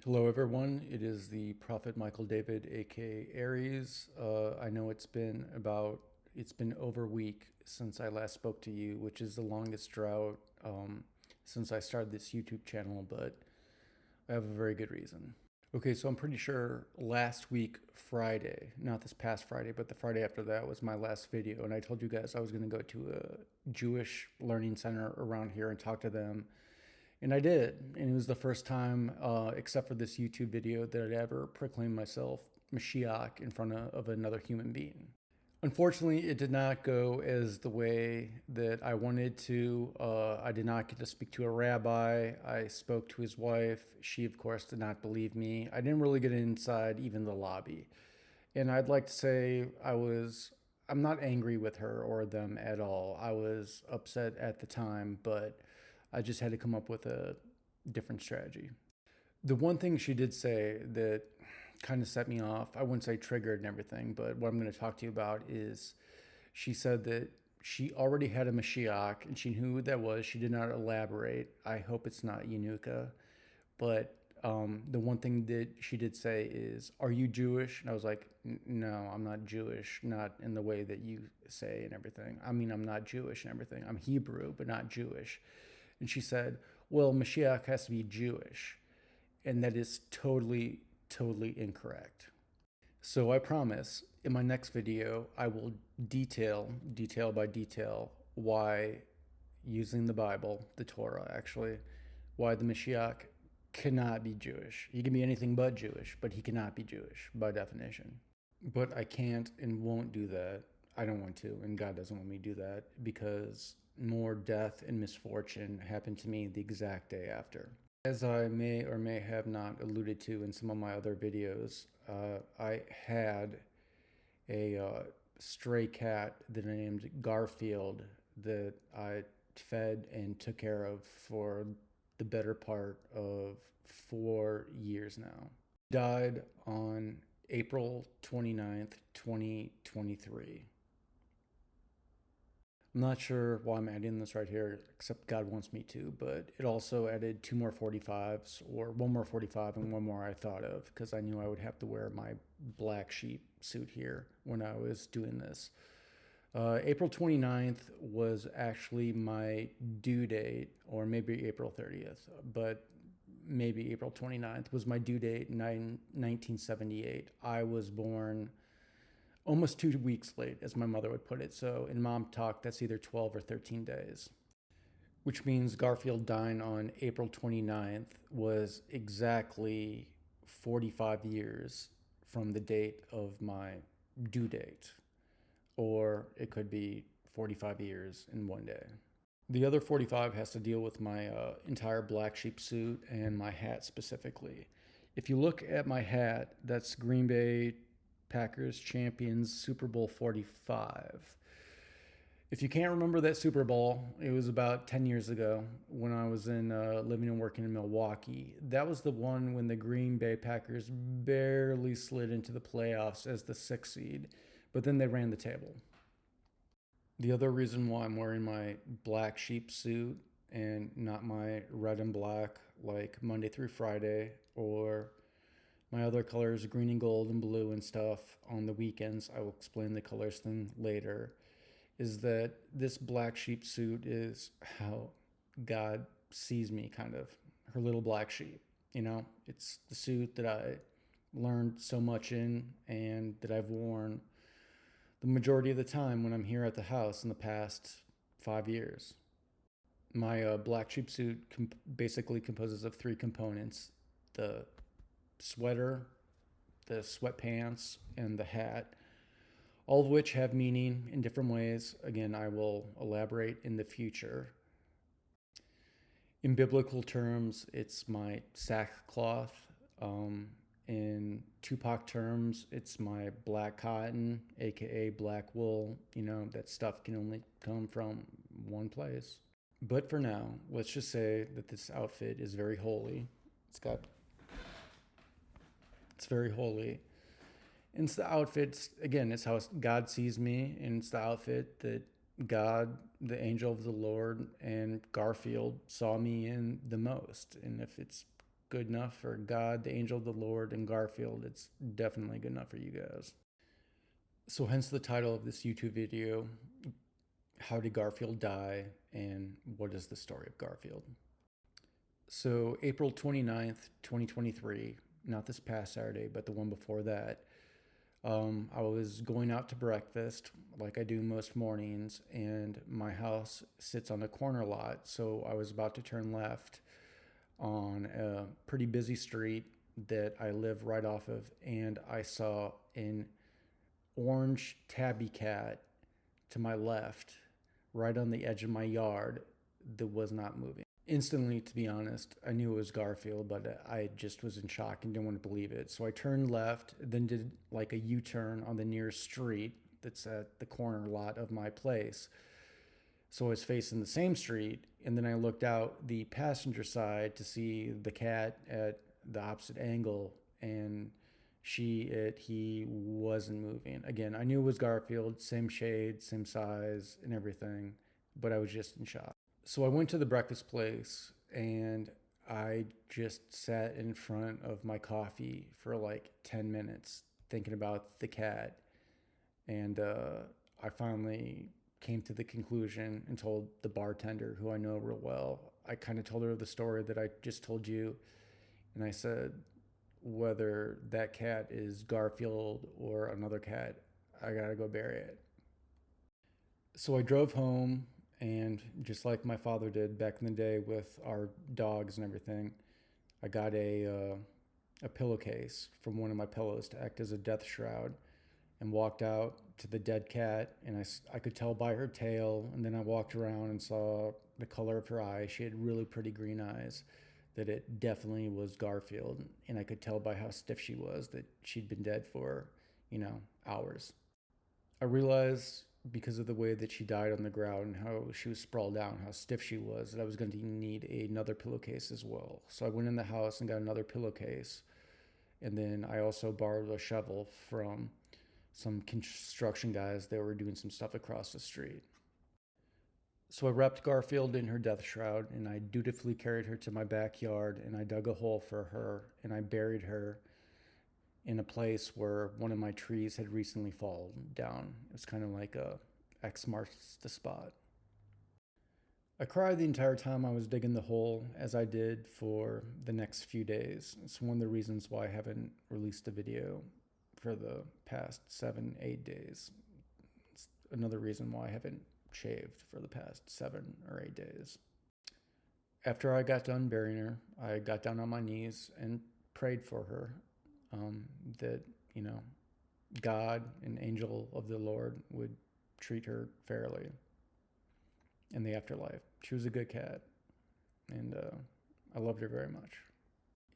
Hello, everyone. It is the Prophet Michael David, aka Aries. I know it's been over a week since I last spoke to you, which is the longest drought since I started this YouTube channel, but I have a very good reason. Okay, so I'm pretty sure last week, Friday, not this past Friday, but the Friday after that was my last video, and I told you guys I was going to go to a Jewish learning center around here and talk to them, and I did. And it was the first time, except for this YouTube video, that I'd ever proclaimed myself Mashiach in front of another human being. Unfortunately, it did not go as the way that I wanted to. I did not get to speak to a rabbi. I spoke to his wife. She, of course, did not believe me. I didn't really get inside even the lobby. And I'd like to say I'm not angry with her or them at all. I was upset at the time, but I just had to come up with a different strategy. The one thing she did say that kind of set me off, I wouldn't say triggered and everything, but what I'm going to talk to you about is she said that she already had a Mashiach and she knew who that was. She did not elaborate. I hope it's not Yanuka. But the one thing that she did say is, "Are you Jewish?" And I was like, "No, I'm not Jewish, not in the way that you say and everything. I mean, I'm not Jewish and everything. I'm Hebrew, but not Jewish." And she said, "Well, Mashiach has to be Jewish." And that is totally, totally incorrect. So I promise in my next video, I will detail by detail, why using the Bible, the Torah actually, why the Mashiach cannot be Jewish. He can be anything but Jewish, but he cannot be Jewish by definition. But I can't and won't do that. I don't want to, and God doesn't want me to do that because more death and misfortune happened to me the exact day after. As I may or may have not alluded to in some of my other videos, I had a stray cat that I named Garfield that I fed and took care of for the better part of 4 years now. Died on April 29th, 2023. I'm not sure why I'm adding this right here, except God wants me to, but it also added two more 45s, or one more 45 and one more I thought of, because I knew I would have to wear my black sheep suit here when I was doing this. April 29th was actually my due date, or maybe April 30th, but maybe April 29th was my due date in 1978. I was born almost 2 weeks late, as my mother would put it. So in mom talk, that's either 12 or 13 days, which means Garfield dying on April 29th was exactly 45 years from the date of my due date, or it could be 45 years in one day. The other 45 has to deal with my entire black sheep suit and my hat specifically. If you look at my hat, that's Green Bay Packers champions Super Bowl 45. If you can't remember that Super Bowl, it was about 10 years ago when I was living and working in Milwaukee. That was the one when the Green Bay Packers barely slid into the playoffs as the 6th seed, but then they ran the table. The other reason why I'm wearing my black sheep suit and not my red and black like Monday through Friday, or my other colors, green and gold and blue and stuff, on the weekends, I will explain the colors thing later, is that this black sheep suit is how God sees me, kind of. Her little black sheep. You know, it's the suit that I learned so much in and that I've worn the majority of the time when I'm here at the house in the past 5 years. My black sheep suit basically composes of three components: the sweater, the sweatpants, and the hat, all of which have meaning in different ways. Again, I will elaborate in the future. In biblical terms, it's my sackcloth. In Tupac terms, it's my black cotton, aka black wool. You know, that stuff can only come from one place. But for now, let's just say that this outfit is very holy. It's very holy. And it's the outfits, again, it's how God sees me, and it's the outfit that God, the angel of the Lord, and Garfield saw me in the most. And if it's good enough for God, the Angel of the Lord, and Garfield, it's definitely good enough for you guys. So, hence the title of this YouTube video: How did Garfield die, and what is the story of Garfield? So, April 29th, 2023, not this past Saturday, but the one before that, I was going out to breakfast like I do most mornings, and my house sits on a corner lot. So, I was about to turn left on a pretty busy street that I live right off of, and I saw an orange tabby cat to my left, right on the edge of my yard, that was not moving. Instantly, to be honest, I knew it was Garfield, but I just was in shock and didn't want to believe it. So I turned left, then did like a U turn on the nearest street that's at the corner lot of my place. So I was facing the same street, and then I looked out the passenger side to see the cat at the opposite angle, and he wasn't moving. Again, I knew it was Garfield, same shade, same size, and everything, but I was just in shock. So I went to the breakfast place, and I just sat in front of my coffee for like 10 minutes thinking about the cat, and I finally came to the conclusion and told the bartender, who I know real well. I kind of told her the story that I just told you, and I said, whether that cat is Garfield or another cat, I gotta go bury it. So I drove home, and just like my father did back in the day with our dogs and everything, I got a pillowcase from one of my pillows to act as a death shroud, and walked out to the dead cat, and I could tell by her tail, and then I walked around and saw the color of her eyes. She had really pretty green eyes, that it definitely was Garfield, and I could tell by how stiff she was that she'd been dead for, hours. I realized, because of the way that she died on the ground and how she was sprawled out, how stiff she was, that I was going to need another pillowcase as well. So I went in the house and got another pillowcase, and then I also borrowed a shovel from some construction guys that were doing some stuff across the street. So I wrapped Garfield in her death shroud, and I dutifully carried her to my backyard, and I dug a hole for her, and I buried her in a place where one of my trees had recently fallen down. It was kind of like a X marks the spot. I cried the entire time I was digging the hole, as I did for the next few days. It's one of the reasons why I haven't released a video for the past 7, 8 days. It's another reason why I haven't shaved for the past 7 or 8 days. After I got done burying her, I got down on my knees and prayed for her, that, God, an angel of the Lord, would treat her fairly in the afterlife. She was a good cat, and I loved her very much.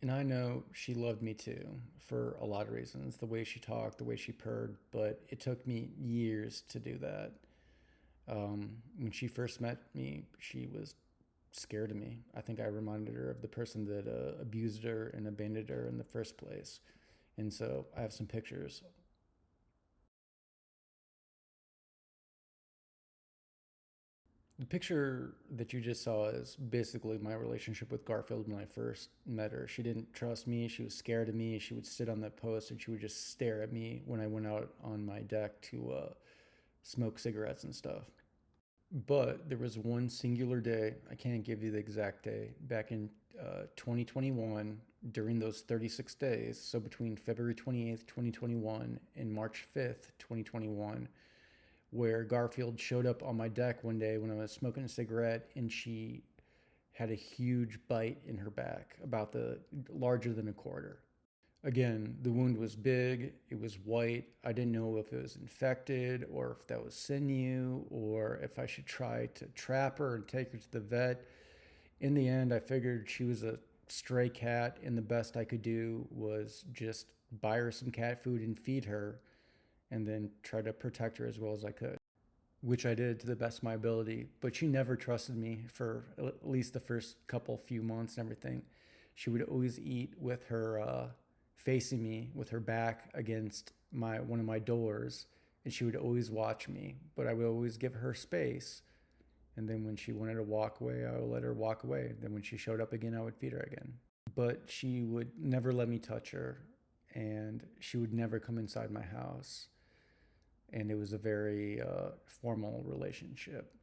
And I know she loved me too, for a lot of reasons. The way she talked, the way she purred, but it took me years to do that. When she first met me, she was scared of me. I think I reminded her of the person that abused her and abandoned her in the first place. And so I have some pictures. The picture that you just saw is basically my relationship with Garfield when I first met her. She didn't trust me. She was scared of me. She would sit on that post and she would just stare at me when I went out on my deck to smoke cigarettes and stuff. But there was one singular day, I can't give you the exact day, back in 2021, during those 36 days, so between February 28th, 2021 and March 5th, 2021, where Garfield showed up on my deck one day when I was smoking a cigarette, and she had a huge bite in her back, about the larger than a quarter. Again, the wound was big, it was white. I didn't know if it was infected or if that was sinew or if I should try to trap her and take her to the vet. In the end, I figured she was a stray cat, and the best I could do was just buy her some cat food and feed her, and then try to protect her as well as I could, which I did to the best of my ability. But she never trusted me for at least the first few months and everything. She would always eat with her facing me, with her back against one of my doors, and she would always watch me. But I would always give her space. And then when she wanted to walk away, I would let her walk away. Then when she showed up again, I would feed her again. but she would never let me touch her, and she would never come inside my house. And it was a very formal relationship.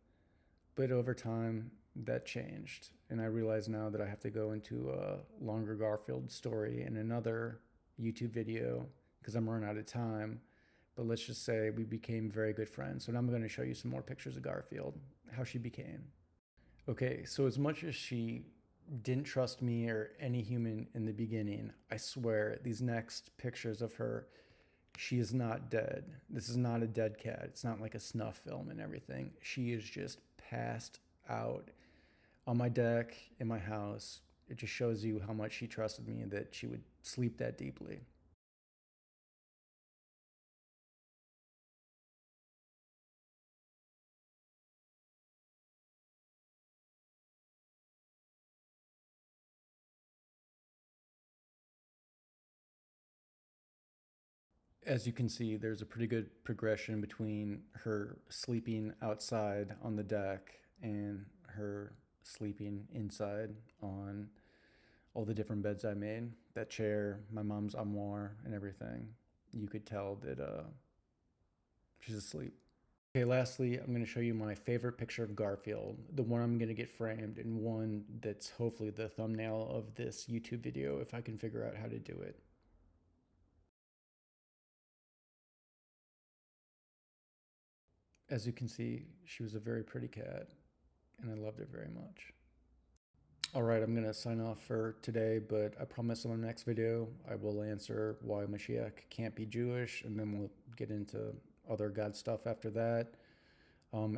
But over time, that changed. And I realize now that I have to go into a longer Garfield story in another YouTube video because I'm running out of time. But let's just say we became very good friends. So now I'm going to show you some more pictures of Garfield, how she became. Okay, so as much as she didn't trust me or any human in the beginning, I swear these next pictures of her, she is not dead. This is not a dead cat. It's not like a snuff film and everything. She is just passed out on my deck in my house. It just shows you how much she trusted me and that she would sleep that deeply. As you can see, there's a pretty good progression between her sleeping outside on the deck and her sleeping inside on all the different beds I made. That chair, my mom's armoire, and everything. You could tell that she's asleep. Okay, lastly, I'm going to show you my favorite picture of Garfield, the one I'm going to get framed, and one that's hopefully the thumbnail of this YouTube video if I can figure out how to do it. As you can see, she was a very pretty cat, and I loved her very much. All right, I'm going to sign off for today, but I promise in the next video I will answer why Mashiach can't be Jewish, and then we'll get into other God stuff after that.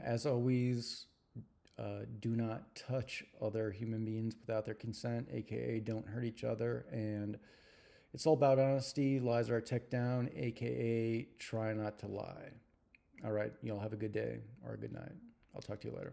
As always, do not touch other human beings without their consent, aka don't hurt each other. And it's all about honesty. Lies are ticked down, aka try not to lie. All right, y'all have a good day or a good night. I'll talk to you later.